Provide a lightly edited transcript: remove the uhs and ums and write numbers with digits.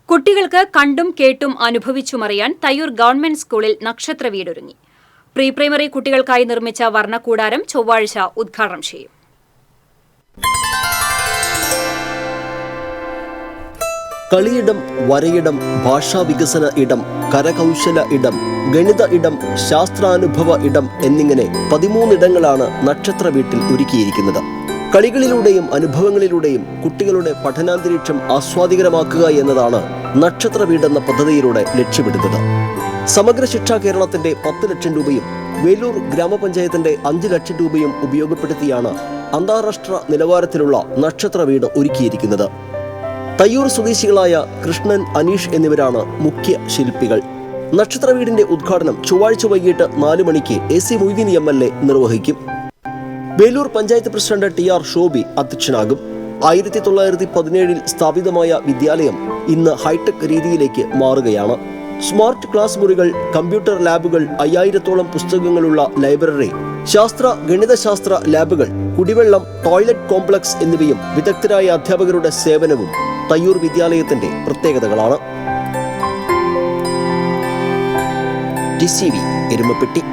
കുട്ടികൾക്ക് കണ്ടും കേട്ടും അനുഭവിച്ചുമറിയാൻ തയ്യൂർ ഗവൺമെന്റ് സ്കൂളിൽ നക്ഷത്ര വീടൊരുങ്ങി. പ്രീ പ്രൈമറി കുട്ടികൾക്കായി നിർമ്മിച്ച വർണ്ണക്കൂടാരം ചൊവ്വാഴ്ച ഉദ്ഘാടനം ചെയ്യും. കളിയിടം, വരയിടം, ഭാഷാവികസന ഇടം, കരകൗശല ഇടം, ഗണിത ഇടം, ശാസ്ത്രാനുഭവ ഇടം എന്നിങ്ങനെ 13 ഇടങ്ങളാണ് നക്ഷത്ര വീട്ടിൽ ഒരുക്കിയിരിക്കുന്നത്. കളികളിലൂടെയും അനുഭവങ്ങളിലൂടെയും കുട്ടികളുടെ പഠനാന്തരീക്ഷം ആസ്വാദികരമാക്കുക എന്നതാണ് നക്ഷത്ര വീടെന്ന പദ്ധതിയിലൂടെ ലക്ഷ്യമിടുന്നത്. സമഗ്ര ശിക്ഷാ കേരളത്തിന്റെ 10 ലക്ഷം രൂപയും വേലൂർ ഗ്രാമപഞ്ചായത്തിന്റെ 5 ലക്ഷം രൂപയും ഉപയോഗപ്പെടുത്തിയാണ് അന്താരാഷ്ട്ര നിലവാരത്തിലുള്ള നക്ഷത്ര വീട് ഒരുക്കിയിരിക്കുന്നത്. തയ്യൂർ സ്വദേശികളായ കൃഷ്ണൻ, അനീഷ് എന്നിവരാണ് മുഖ്യ ശില്പികൾ. നക്ഷത്ര വീടിന്റെ ഉദ്ഘാടനം ചൊവ്വാഴ്ച വൈകിട്ട് 4 മണിക്ക് AC മൊയ്തീൻ MLA നിർവഹിക്കും. വേലൂർ പഞ്ചായത്ത് പ്രസിഡന്റ് TR ഷോബി അധ്യക്ഷനാകും. 1917 സ്ഥാപിതമായ വിദ്യാലയം ഇന്ന് ഹൈടെക് രീതിയിലേക്ക് മാറുകയാണ്. സ്മാർട്ട് ക്ലാസ് മുറികൾ, കമ്പ്യൂട്ടർ ലാബുകൾ, 5000-ഓളം പുസ്തകങ്ങളുള്ള ലൈബ്രറി, ശാസ്ത്ര ഗണിതശാസ്ത്ര ലാബുകൾ, കുടിവെള്ളം, ടോയ്ലറ്റ് കോംപ്ലക്സ് എന്നിവയും വിദഗ്ധരായ അധ്യാപകരുടെ സേവനവും തയ്യൂർ വിദ്യാലയത്തിന്റെ പ്രത്യേകതകളാണ്. TCV എരുമപ്പെട്ടി.